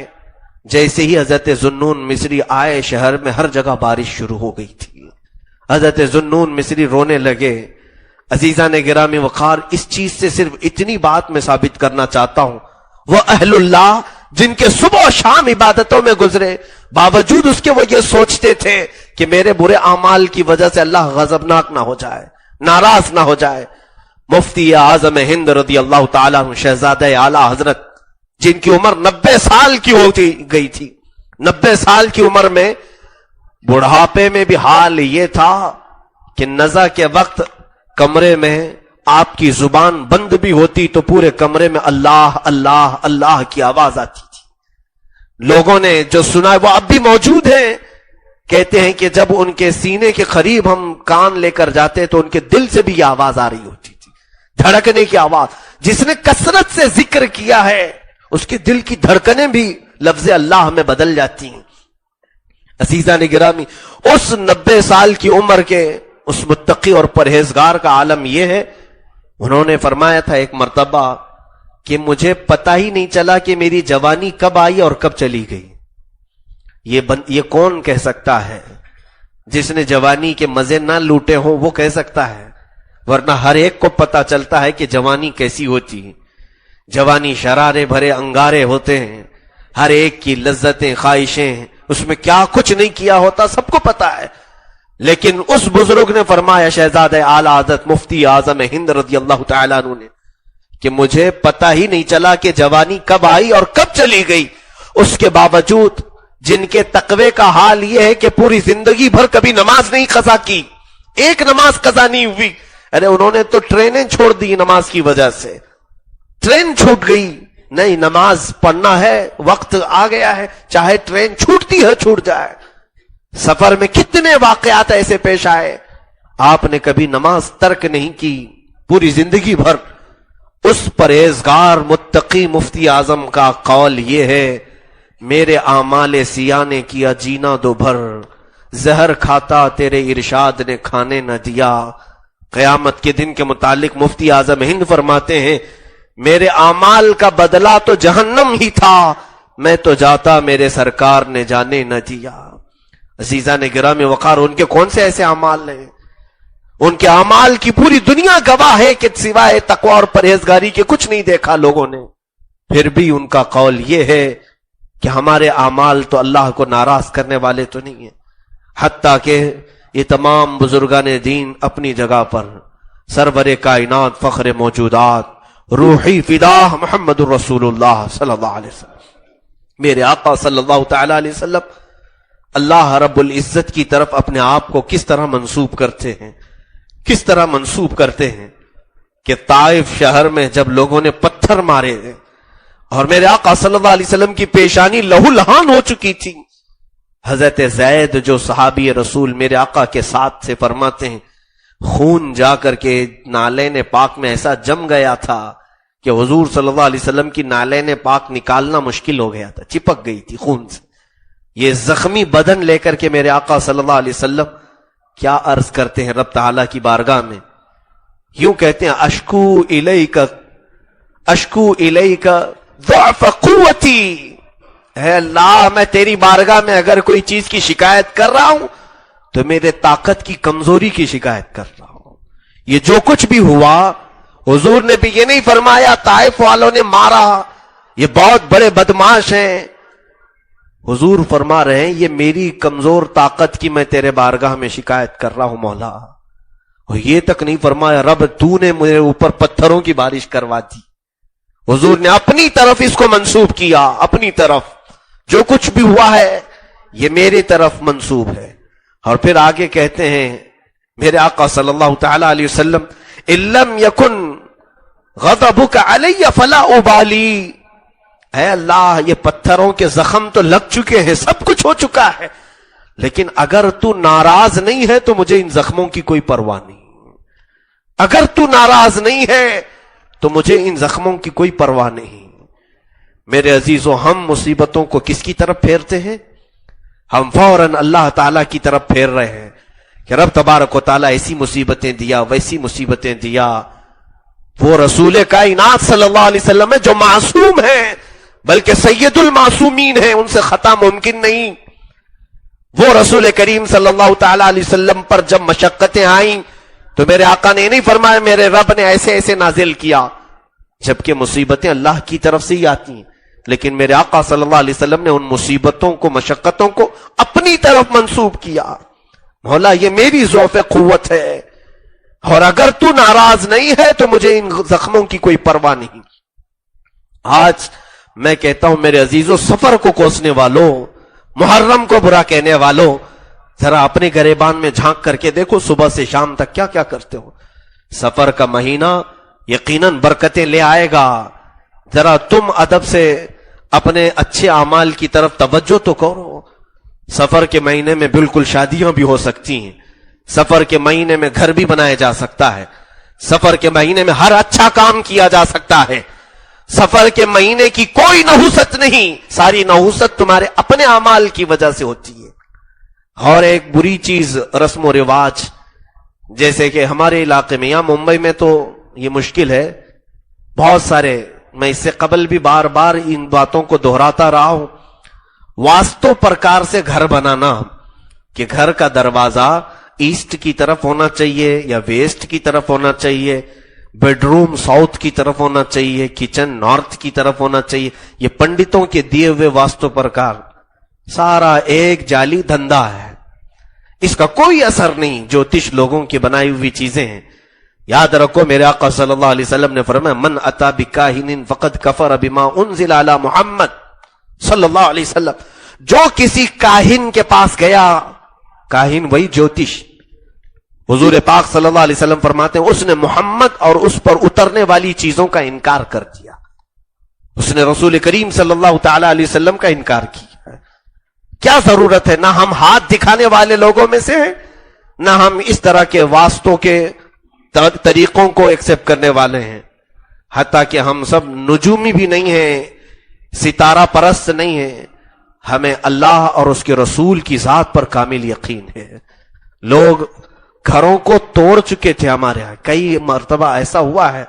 جیسے ہی حضرت ذوالنون مصری آئے شہر میں ہر جگہ بارش شروع ہو گئی تھی. حضرت ذوالنون مصری رونے لگے. عزیزان گرامی وقار, اس چیز سے صرف اتنی بات میں ثابت کرنا چاہتا ہوں, وہ اہل اللہ جن کے صبح و شام عبادتوں میں گزرے, باوجود اس کے وہ یہ سوچتے تھے کہ میرے برے اعمال کی وجہ سے اللہ غضبناک نہ ہو جائے, ناراض نہ ہو جائے. مفتی اعظم ہند رضی اللہ تعالیٰ عنہ, شہزادہ اعلیٰ حضرت, جن کی عمر 90 سال کی گئی تھی, 90 سال کی عمر میں بڑھاپے میں بھی حال یہ تھا کہ نزع کے وقت کمرے میں آپ کی زبان بند بھی ہوتی تو پورے کمرے میں اللہ اللہ اللہ کی آواز آتی تھی. لوگوں نے جو سنا وہ اب بھی موجود ہیں, کہتے ہیں کہ جب ان کے سینے کے قریب ہم کان لے کر جاتے تو ان کے دل سے بھی یہ آواز آ رہی ہوتی تھی, دھڑکنے کی آواز. جس نے کثرت سے ذکر کیا ہے اس کے دل کی دھڑکنیں بھی لفظ اللہ میں بدل جاتی ہیں. عزیزان گرامی, اس 90 سال کی عمر کے اس متقی اور پرہیزگار کا عالم یہ ہے, انہوں نے فرمایا تھا ایک مرتبہ کہ مجھے پتہ ہی نہیں چلا کہ میری جوانی کب آئی اور کب چلی گئی. یہ کون کہہ سکتا ہے؟ جس نے جوانی کے مزے نہ لوٹے ہوں وہ کہہ سکتا ہے, ورنہ ہر ایک کو پتہ چلتا ہے کہ جوانی کیسی ہوتی ہے. جوانی شرارے بھرے انگارے ہوتے ہیں, ہر ایک کی لذتیں خواہشیں, اس میں کیا کچھ نہیں کیا ہوتا سب کو پتا ہے. لیکن اس بزرگ نے فرمایا, شہزادہ اعلیٰ حضرت مفتی اعظم ہند رضی اللہ تعالیٰ عنہ نے, کہ مجھے پتا ہی نہیں چلا کہ جوانی کب آئی اور کب چلی گئی. اس کے باوجود جن کے تقوی کا حال یہ ہے کہ پوری زندگی بھر کبھی نماز نہیں قضا کی, ایک نماز قضا نہیں ہوئی. ارے انہوں نے تو ٹرینیں چھوڑ دی نماز کی وجہ سے, ٹرین چھوٹ گئی, نہیں نماز پڑھنا ہے, وقت آ گیا ہے, چاہے ٹرین چھوٹتی ہے چھوٹ جائے. سفر میں کتنے واقعات ایسے پیش آئے, آپ نے کبھی نماز ترک نہیں کی پوری زندگی بھر. اس پرہیزگار متقی مفتی اعظم کا قول یہ ہے میرے اعمال سیاہ نے کیا جینا دو بھر، زہر کھاتا تیرے ارشاد نے کھانے نہ دیا۔ قیامت کے دن کے متعلق مفتی اعظم ہند فرماتے ہیں میرے اعمال کا بدلہ تو جہنم ہی تھا، میں تو جاتا میرے سرکار نے جانے نہ دیا۔ عزیزان گرامی وقار، ان کے کون سے ایسے اعمال ہیں؟ ان کے اعمال کی پوری دنیا گواہ ہے کہ سوائے تقوی اور پرہیزگاری کے کچھ نہیں دیکھا لوگوں نے، پھر بھی ان کا قول یہ ہے کہ ہمارے اعمال تو اللہ کو ناراض کرنے والے تو نہیں ہیں۔ حتیٰ کہ یہ تمام بزرگان دین اپنی جگہ پر سرور کائنات فخر موجودات روحی فدا محمد الرسول اللہ صلی اللہ علیہ وسلم، میرے آقا صلی اللہ تعالی علیہ وسلم اللہ رب العزت کی طرف اپنے آپ کو کس طرح منسوب کرتے ہیں، کس طرح منسوب کرتے ہیں کہ طائف شہر میں جب لوگوں نے پتھر مارے اور میرے آقا صلی اللہ علیہ وسلم کی پیشانی لہو لہان ہو چکی تھی، حضرت زید جو صحابی رسول میرے آقا کے ساتھ سے فرماتے ہیں خون جا کر کے نالین پاک میں ایسا جم گیا تھا کہ حضور صلی اللہ علیہ وسلم کی نالین پاک نکالنا مشکل ہو گیا تھا، چپک گئی تھی خون سے۔ یہ زخمی بدن لے کر کے میرے آقا صلی اللہ علیہ وسلم کیا عرض کرتے ہیں رب تعالیٰ کی بارگاہ میں، یوں کہتے ہیں اشکو الیک ضعف قوتی، اے اللہ میں تیری بارگاہ میں اگر کوئی چیز کی شکایت کر رہا ہوں تو میرے طاقت کی کمزوری کی شکایت کر رہا ہوں۔ یہ جو کچھ بھی ہوا حضور نے بھی یہ نہیں فرمایا طائف والوں نے مارا یہ بہت بڑے بدماش ہیں، حضور فرما رہے ہیں یہ میری کمزور طاقت کی میں تیرے بارگاہ میں شکایت کر رہا ہوں مولا۔ اور یہ تک نہیں فرمایا رب تو نے میرے اوپر پتھروں کی بارش کروا دی، حضور نے اپنی طرف اس کو منسوب کیا، اپنی طرف جو کچھ بھی ہوا ہے یہ میری طرف منسوب ہے۔ اور پھر آگے کہتے ہیں میرے آقا صلی اللہ تعالی علیہ وسلم ان لم یکن غضبک علی فلا ابالی، اے اللہ یہ پتھروں کے زخم تو لگ چکے ہیں، سب کچھ ہو چکا ہے، لیکن اگر تو ناراض نہیں ہے تو مجھے ان زخموں کی کوئی پرواہ نہیں، اگر تو ناراض نہیں ہے تو مجھے ان زخموں کی کوئی پرواہ نہیں۔ میرے عزیزوں ہم مصیبتوں کو کس کی طرف پھیرتے ہیں؟ ہم فوراً اللہ تعالیٰ کی طرف پھیر رہے ہیں کہ رب تبارک و تعالیٰ ایسی مصیبتیں دیا ویسی مصیبتیں دیا۔ وہ رسول کائنات صلی اللہ علیہ وسلم ہے جو معصوم ہیں بلکہ سید المعصومین ہیں، ان سے خطا ممکن نہیں۔ وہ رسول کریم صلی اللہ تعالی علیہ وسلم پر جب مشقتیں آئیں تو میرے آقا نے نہیں فرمایا میرے رب نے ایسے ایسے نازل کیا، جبکہ مصیبتیں اللہ کی طرف سے ہی آتی ہیں، لیکن میرے آقا صلی اللہ علیہ وسلم نے ان مصیبتوں کو مشقتوں کو اپنی طرف منسوب کیا، مولا یہ میری ضعف قوت ہے اور اگر تو ناراض نہیں ہے تو مجھے ان زخموں کی کوئی پرواہ نہیں۔ آج میں کہتا ہوں میرے عزیزوں سفر کو کوسنے والوں، محرم کو برا کہنے والوں، ذرا اپنے گریبان میں جھانک کر کے دیکھو صبح سے شام تک کیا کیا کرتے ہو۔ سفر کا مہینہ یقیناً برکتیں لے آئے گا، ذرا تم ادب سے اپنے اچھے اعمال کی طرف توجہ تو کرو۔ سفر کے مہینے میں بالکل شادیاں بھی ہو سکتی ہیں، سفر کے مہینے میں گھر بھی بنایا جا سکتا ہے، سفر کے مہینے میں ہر اچھا کام کیا جا سکتا ہے، سفر کے مہینے کی کوئی نحوست نہیں، ساری نحوست تمہارے اپنے اعمال کی وجہ سے ہوتی ہے۔ اور ایک بری چیز رسم و رواج، جیسے کہ ہمارے علاقے میں یا ممبئی میں تو یہ مشکل ہے، بہت سارے، میں اس سے قبل بھی بار بار ان باتوں کو دہراتا رہا ہوں، واسطوں پرکار سے گھر بنانا کہ گھر کا دروازہ ایسٹ کی طرف ہونا چاہیے یا ویسٹ کی طرف ہونا چاہیے، بیڈ روم ساؤتھ کی طرف ہونا چاہیے، کچن نارتھ کی طرف ہونا چاہیے، یہ پنڈتوں کے دیے ہوئے واسطوں پرکار، سارا ایک جعلی دھندا ہے، اس کا کوئی اثر نہیں، جوتش لوگوں کی بنائی ہوئی چیزیں ہیں۔ یاد رکھو میرے آقا صلی اللہ علیہ وسلم نے فرمایا من اتا بکاہن فقد کفر بما انزل علی محمد صلی اللہ علیہ وسلم، جو کسی کاہن کے پاس گیا، کاہن وہی جوتش، حضور پاک صلی اللہ علیہ وسلم فرماتے ہیں اس نے محمد اور اس پر اترنے والی چیزوں کا انکار کر دیا، اس نے رسول کریم صلی اللہ تعالی علیہ وسلم کا انکار کیا۔ کیا ضرورت ہے، نہ ہم ہاتھ دکھانے والے لوگوں میں سے ہیں، نہ ہم اس طرح کے واسطوں کے طریقوں کو ایکسپٹ کرنے والے ہیں، حتیٰ کہ ہم سب نجومی بھی نہیں ہیں، ستارہ پرست نہیں ہیں، ہمیں اللہ اور اس کے رسول کی ذات پر کامل یقین ہے. لوگ گھروں کو توڑ چکے تھے ہمارے ہاں. کئی مرتبہ ایسا ہوا ہے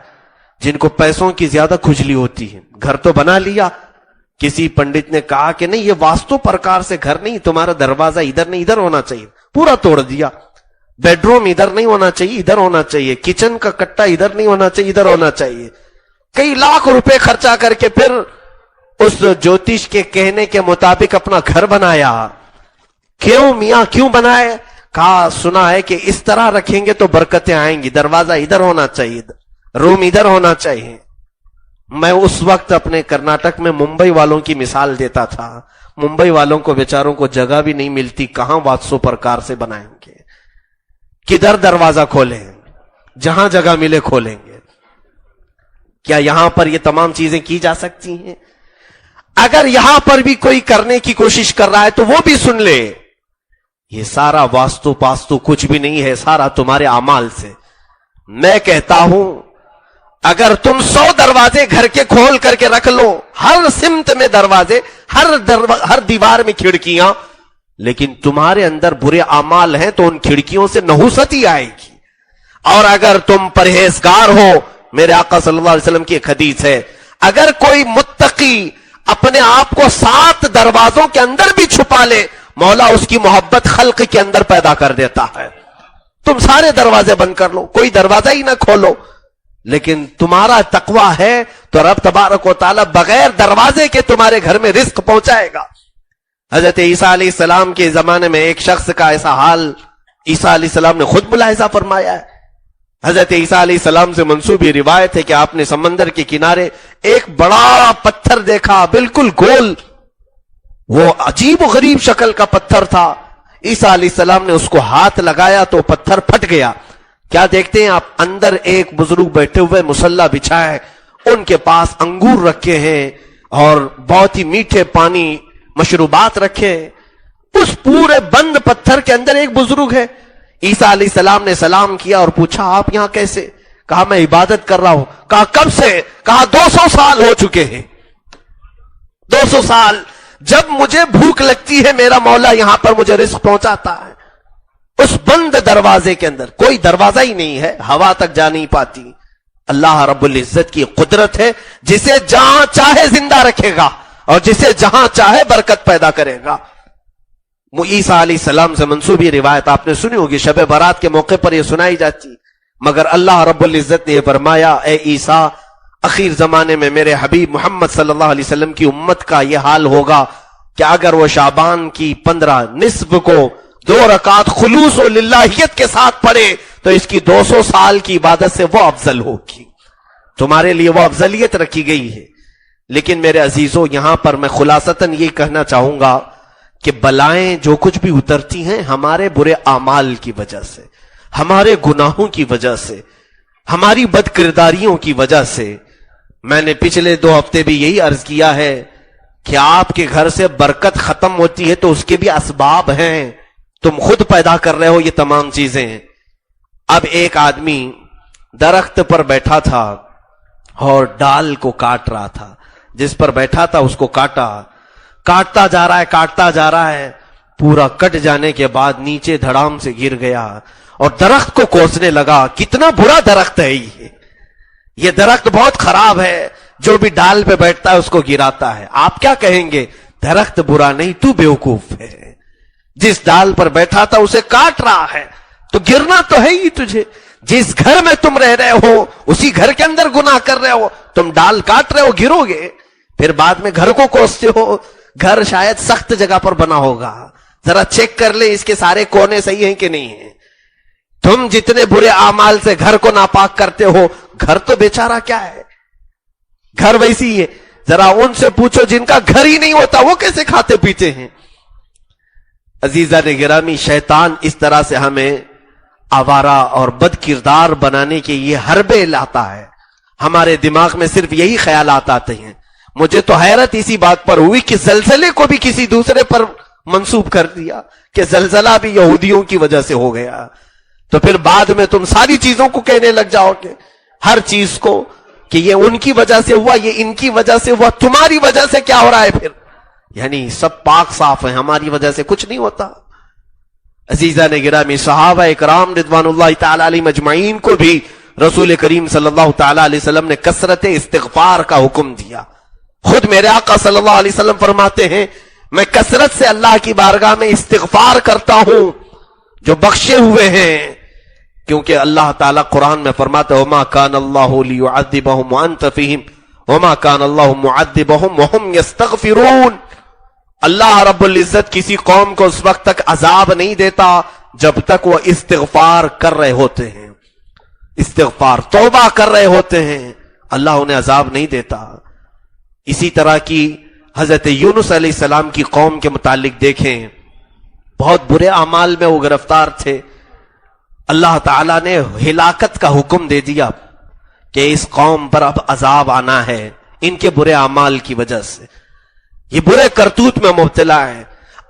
جن کو پیسوں کی زیادہ کھجلی ہوتی ہے. گھر تو بنا لیا, کسی پنڈت نے کہا کہ نہیں یہ واستو پرکار سے گھر نہیں, تمہارا دروازہ ادھر نہیں ادھر ہونا چاہیے, پورا توڑ دیا. بیڈ روم ادھر نہیں ہونا چاہیے ادھر ہونا چاہیے, کچن کا کٹا ادھر نہیں ہونا چاہیے ادھر ہونا چاہیے. کئی لاکھ روپے خرچہ کر کے پھر اس جوتش کے کہنے کے مطابق اپنا گھر بنایا. کیوں میاں کیوں بنائے؟ کہا سنا ہے کہ اس طرح رکھیں گے تو برکتیں آئیں گی, دروازہ ادھر ہونا چاہیے, روم ادھر ہونا چاہیے. میں اس وقت اپنے کرناٹک میں ممبئی والوں کی مثال دیتا تھا. ممبئی والوں کو بیچاروں کو جگہ بھی نہیں ملتی, کہاں واتسو پرکار سے بنائیں گے, کدھر دروازہ کھولیں, جہاں جگہ ملے کھولیں گے. کیا یہاں پر یہ تمام چیزیں کی جا سکتی ہیں؟ اگر یہاں پر بھی کوئی کرنے کی کوشش کر رہا ہے تو وہ بھی سن لے, یہ سارا واستو پاستو کچھ بھی نہیں ہے, سارا تمہارے اعمال سے. میں کہتا ہوں اگر تم 100 دروازے گھر کے کھول کر کے رکھ لو, ہر سمت میں دروازے, ہر دیوار میں کھڑکیاں, لیکن تمہارے اندر برے اعمال ہیں تو ان کھڑکیوں سے نحوست ہی آئے گی. اور اگر تم پرہیزگار ہو, میرے آقا صلی اللہ علیہ وسلم کی ایک حدیث ہے, اگر کوئی متقی اپنے آپ کو 7 دروازوں کے اندر بھی چھپا لے, مولا اس کی محبت خلق کے اندر پیدا کر دیتا ہے. تم سارے دروازے بند کر لو, کوئی دروازہ ہی نہ کھولو, لیکن تمہارا تقوی ہے تو رب تبارک و تعالی بغیر دروازے کے تمہارے گھر میں رزق پہنچائے گا. حضرت عیسیٰ علیہ السلام کے زمانے میں ایک شخص کا ایسا حال عیسیٰ علیہ السلام نے خود ملاحظہ فرمایا ہے. حضرت عیسیٰ علیہ السلام سے منسوب یہ روایت ہے کہ آپ نے سمندر کے کنارے ایک بڑا پتھر دیکھا, بالکل گول, وہ عجیب و غریب شکل کا پتھر تھا. عیسیٰ علیہ السلام نے اس کو ہاتھ لگایا تو پتھر پھٹ گیا. کیا دیکھتے ہیں آپ, اندر ایک بزرگ بیٹھے ہوئے, مصلی بچھا ہے, ان کے پاس انگور رکھے ہیں اور بہت ہی میٹھے پانی مشروبات رکھے ہیں. اس پورے بند پتھر کے اندر ایک بزرگ ہے. عیسیٰ علیہ السلام نے سلام کیا اور پوچھا آپ یہاں کیسے؟ کہا میں عبادت کر رہا ہوں. کہا کب سے؟ کہا 200 سال ہو چکے ہیں. 200 سال. جب مجھے بھوک لگتی ہے میرا مولا یہاں پر مجھے رزق پہنچاتا ہے. اس بند دروازے کے اندر کوئی دروازہ ہی نہیں ہے, ہوا تک جا نہیں پاتی. اللہ رب العزت کی قدرت ہے, جسے جہاں چاہے زندہ رکھے گا اور جسے جہاں چاہے برکت پیدا کرے گا. عیسیٰ علیہ السلام سے منسوب یہ روایت آپ نے سنی ہوگی, شب برات کے موقع پر یہ سنائی جاتی, مگر اللہ رب العزت نے یہ فرمایا اے عیسیٰ, اخیر زمانے میں میرے حبیب محمد صلی اللہ علیہ وسلم کی امت کا یہ حال ہوگا کہ اگر وہ شعبان کی 15 نصف کو 2 رکعت خلوص و للہیت کے ساتھ پڑھے تو اس کی 200 سال کی عبادت سے وہ افضل ہوگی. تمہارے لیے وہ افضلیت رکھی گئی ہے. لیکن میرے عزیزوں, یہاں پر میں خلاصتاً یہ کہنا چاہوں گا کہ بلائیں جو کچھ بھی اترتی ہیں ہمارے برے اعمال کی وجہ سے, ہمارے گناہوں کی وجہ سے, ہماری بد کرداریوں کی وجہ سے. میں نے پچھلے 2 ہفتے بھی یہی عرض کیا ہے کہ آپ کے گھر سے برکت ختم ہوتی ہے تو اس کے بھی اسباب ہیں, تم خود پیدا کر رہے ہو یہ تمام چیزیں. اب ایک آدمی درخت پر بیٹھا تھا اور ڈال کو کاٹ رہا تھا, جس پر بیٹھا تھا اس کو کاٹتا جا رہا ہے, پورا کٹ جانے کے بعد نیچے دھڑام سے گر گیا اور درخت کو کوسنے لگا. کتنا برا درخت ہے یہ درخت بہت خراب ہے, جو بھی ڈال پہ بیٹھتا ہے اس کو گراتا ہے. آپ کیا کہیں گے؟ درخت برا نہیں, تو بیوقوف ہے. جس ڈال پر بیٹھا تھا اسے کاٹ رہا ہے تو گرنا تو ہے ہی تجھے. جس گھر میں تم رہ رہے ہو اسی گھر کے اندر گناہ کر رہے ہو, تم ڈال کاٹ رہے ہو, گرو گے. پھر بعد میں گھر کو کوستے ہو. گھر شاید سخت جگہ پر بنا ہوگا, ذرا چیک کر لیں اس کے سارے کونے صحیح ہیں کہ نہیں ہیں. تم جتنے برے اعمال سے گھر کو ناپاک کرتے ہو, گھر تو بیچارہ کیا ہے, گھر ویسی ہے. ذرا ان سے پوچھو جن کا گھر ہی نہیں ہوتا وہ کیسے کھاتے پیتے ہیں. عزیزان گرامی, شیطان اس طرح سے ہمیں آوارہ اور بد کردار بنانے کے یہ حربے لاتا ہے. ہمارے دماغ میں صرف یہی خیالات آتے ہیں. مجھے تو حیرت اسی بات پر ہوئی کہ زلزلے کو بھی کسی دوسرے پر منسوب کر دیا کہ زلزلہ بھی یہودیوں کی وجہ سے ہو گیا. تو پھر بعد میں تم ساری چیزوں کو کہنے لگ جاؤ گے, ہر چیز کو, کہ یہ ان کی وجہ سے ہوا, یہ ان کی وجہ سے ہوا. تمہاری وجہ سے کیا ہو رہا ہے پھر؟ یعنی سب پاک صاف ہیں، ہماری وجہ سے کچھ نہیں ہوتا۔ عزیزان گرامی، صحابہ اکرام رضوان اللہ تعالی علیہم اجمعین کو بھی رسول کریم صلی اللہ تعالی علیہ وسلم نے کثرت استغفار کا حکم دیا۔ خود میرے آقا صلی اللہ علیہ وسلم فرماتے ہیں میں کثرت سے اللہ کی بارگاہ میں استغفار کرتا ہوں جو بخشے ہوئے ہیں، کیونکہ اللہ تعالیٰ قرآن میں فرماتا ہے وما کان اللہ لیعذبہم وانت فیہم وما کان اللہ معذبہم وہم یستغفرون۔ اللہ رب العزت کسی قوم کو اس وقت تک عذاب نہیں دیتا جب تک وہ استغفار کر رہے ہوتے ہیں، استغفار توبہ کر رہے ہوتے ہیں، اللہ انہیں عذاب نہیں دیتا۔ اسی طرح کی حضرت یونس علیہ السلام کی قوم کے متعلق دیکھیں، بہت برے اعمال میں وہ گرفتار تھے، اللہ تعالیٰ نے ہلاکت کا حکم دے دیا کہ اس قوم پر اب عذاب آنا ہے ان کے برے اعمال کی وجہ سے، یہ برے کرتوت میں مبتلا ہے۔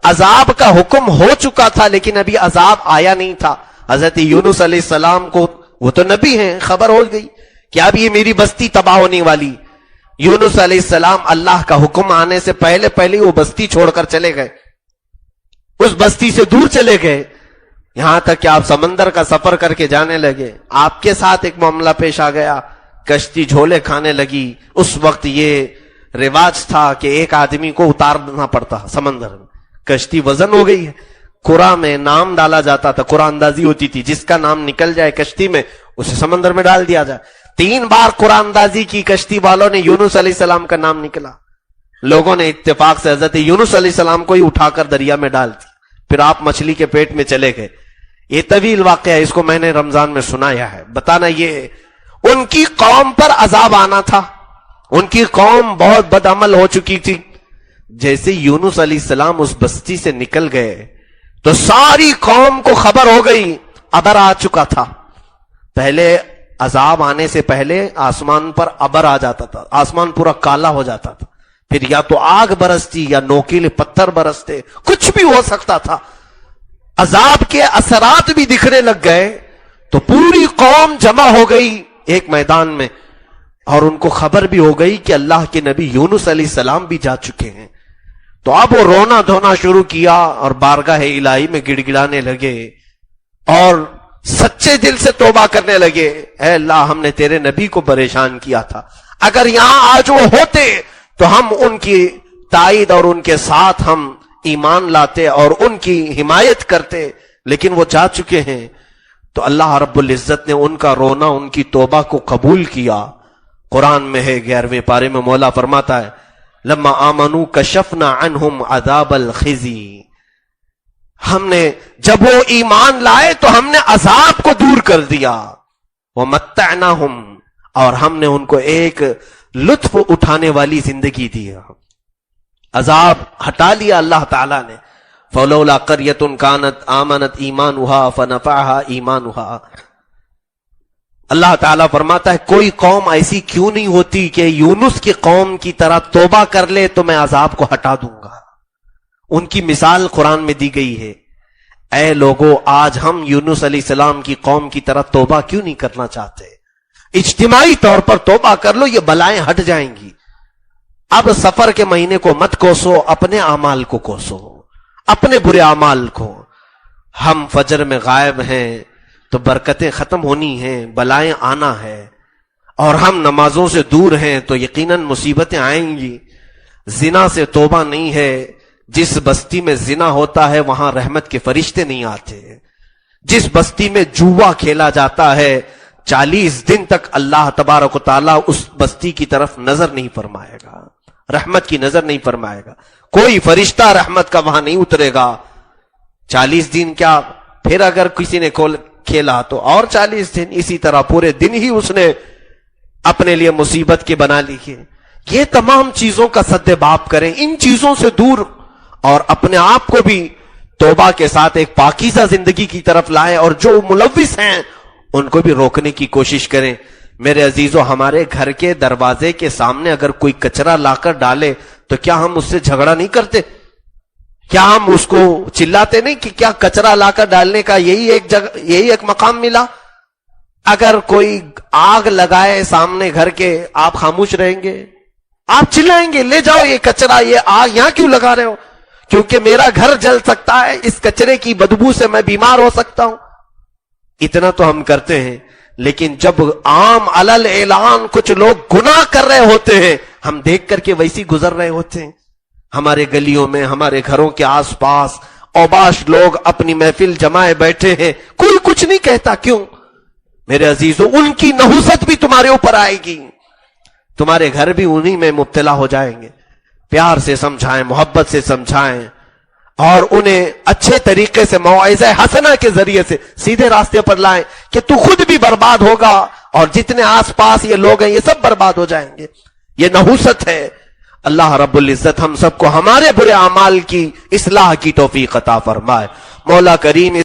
عذاب کا حکم ہو چکا تھا لیکن ابھی عذاب آیا نہیں تھا۔ حضرت یونس علیہ السلام کو، وہ تو نبی ہیں، خبر ہو گئی کہ اب یہ میری بستی تباہ ہونے والی۔ یونس علیہ السلام اللہ کا حکم آنے سے پہلے پہلے وہ بستی چھوڑ کر چلے گئے، اس بستی سے دور چلے گئے، یہاں تک کہ آپ سمندر کا سفر کر کے جانے لگے۔ آپ کے ساتھ ایک معاملہ پیش آ گیا، کشتی جھولے کھانے لگی۔ اس وقت یہ رواج تھا کہ ایک آدمی کو اتارنا پڑتا سمندر میں، کشتی وزن ہو گئی ہے، قرآن میں نام ڈالا جاتا تھا، قرآن اندازی ہوتی تھی، جس کا نام نکل جائے کشتی میں اسے سمندر میں ڈال دیا جائے۔ 3 بار قرآن اندازی کی کشتی والوں نے، یونس علیہ السلام کا نام نکلا، لوگوں نے اتفاق سے حضرت یونس علیہ السلام کو ہی اٹھا کر دریا میں ڈال دی، پھر آپ مچھلی کے پیٹ میں چلے گئے۔ یہ طویل واقعہ ہے، اس کو میں نے رمضان میں سنایا ہے۔ بتانا یہ ان کی قوم پر عذاب آنا تھا، ان کی قوم بہت بد عمل ہو چکی تھی۔ جیسے یونس علیہ السلام اس بستی سے نکل گئے تو ساری قوم کو خبر ہو گئی ابر آ چکا تھا۔ پہلے عذاب آنے سے پہلے آسمان پر ابر آ جاتا تھا، آسمان پورا کالا ہو جاتا تھا، پھر یا تو آگ برستی یا نوکیلے پتھر برستے، کچھ بھی ہو سکتا تھا۔ عذاب کے اثرات بھی دکھنے لگ گئے تو پوری قوم جمع ہو گئی ایک میدان میں، اور ان کو خبر بھی ہو گئی کہ اللہ کے نبی یونس علیہ السلام بھی جا چکے ہیں۔ تو اب وہ رونا دھونا شروع کیا اور بارگاہ الہی میں گڑ گڑانے لگے اور سچے دل سے توبہ کرنے لگے، اے اللہ ہم نے تیرے نبی کو پریشان کیا تھا، اگر یہاں آج وہ ہوتے تو ہم ان کی تائید اور ان کے ساتھ ہم ایمان لاتے اور ان کی حمایت کرتے، لیکن وہ جا چکے ہیں۔ تو اللہ رب العزت نے ان کا رونا، ان کی توبہ کو قبول کیا۔ قرآن میں ہے 11ویں پارے میں مولا فرماتا ہے لما آمنوا کشفنا عنہم عذاب الخزی، ہم نے جب وہ ایمان لائے تو ہم نے عذاب کو دور کر دیا، ومتعناہم، اور ہم نے ان کو ایک لطف اٹھانے والی زندگی دیا، عذاب ہٹا لیا اللہ تعالیٰ نے۔ فلولا قریۃ کانت آمنت ایمانھا فنفعھا ایمانھا، اللہ تعالیٰ فرماتا ہے کوئی قوم ایسی کیوں نہیں ہوتی کہ یونس کی قوم کی طرح توبہ کر لے تو میں عذاب کو ہٹا دوں گا۔ ان کی مثال قرآن میں دی گئی ہے۔ اے لوگو، آج ہم یونس علیہ السلام کی قوم کی طرح توبہ کیوں نہیں کرنا چاہتے؟ اجتماعی طور پر توبہ کر لو، یہ بلائیں ہٹ جائیں گی۔ اب سفر کے مہینے کو مت کوسو، اپنے اعمال کو کوسو، اپنے برے اعمال کو۔ ہم فجر میں غائب ہیں تو برکتیں ختم ہونی ہیں، بلائیں آنا ہے، اور ہم نمازوں سے دور ہیں تو یقیناً مصیبتیں آئیں گی۔ زنا سے توبہ نہیں ہے، جس بستی میں زنا ہوتا ہے وہاں رحمت کے فرشتے نہیں آتے۔ جس بستی میں جوا کھیلا جاتا ہے 40 دن تک اللہ تبارک و تعالیٰ اس بستی کی طرف نظر نہیں فرمائے گا، رحمت کی نظر نہیں فرمائے گا، کوئی فرشتہ رحمت کا وہاں نہیں اترے گا 40 دن۔ کیا پھر اگر کسی نے کھیلا تو اور 40 دن، اسی طرح پورے دن ہی اس نے اپنے لیے مصیبت کے بنا لی ہے۔ یہ تمام چیزوں کا سدباب کریں، ان چیزوں سے دور، اور اپنے آپ کو بھی توبہ کے ساتھ ایک پاکیزہ زندگی کی طرف لائیں، اور جو ملوث ہیں ان کو بھی روکنے کی کوشش کریں۔ میرے عزیزو، ہمارے گھر کے دروازے کے سامنے اگر کوئی کچرا لا کر ڈالے تو کیا ہم اس سے جھگڑا نہیں کرتے؟ کیا ہم اس کو چلاتے نہیں کہ کیا کچرا لا کر ڈالنے کا یہی ایک جگہ، یہی ایک مقام ملا؟ اگر کوئی آگ لگائے سامنے گھر کے، آپ خاموش رہیں گے؟ آپ چلائیں گے لے جاؤ یہ کچرا، یہ آگ یہاں کیوں لگا رہے ہو؟ کیونکہ میرا گھر جل سکتا ہے، اس کچرے کی بدبو سے میں بیمار ہو سکتا ہوں۔ اتنا تو ہم کرتے ہیں، لیکن جب عام علل اعلان کچھ لوگ گناہ کر رہے ہوتے ہیں، ہم دیکھ کر کے ویسی گزر رہے ہوتے ہیں۔ ہمارے گلیوں میں، ہمارے گھروں کے آس پاس اوباش لوگ اپنی محفل جمائے بیٹھے ہیں، کوئی کچھ نہیں کہتا۔ کیوں؟ میرے عزیزوں، ان کی نحوست بھی تمہارے اوپر آئے گی، تمہارے گھر بھی انہی میں مبتلا ہو جائیں گے۔ پیار سے سمجھائیں، محبت سے سمجھائیں، اور انہیں اچھے طریقے سے موعظہ حسنہ کے ذریعے سے سیدھے راستے پر لائیں کہ تو خود بھی برباد ہوگا اور جتنے آس پاس یہ لوگ ہیں یہ سب برباد ہو جائیں گے۔ یہ نحوست ہے۔ اللہ رب العزت ہم سب کو ہمارے برے اعمال کی اصلاح کی توفیق عطا فرمائے۔ مولا کریم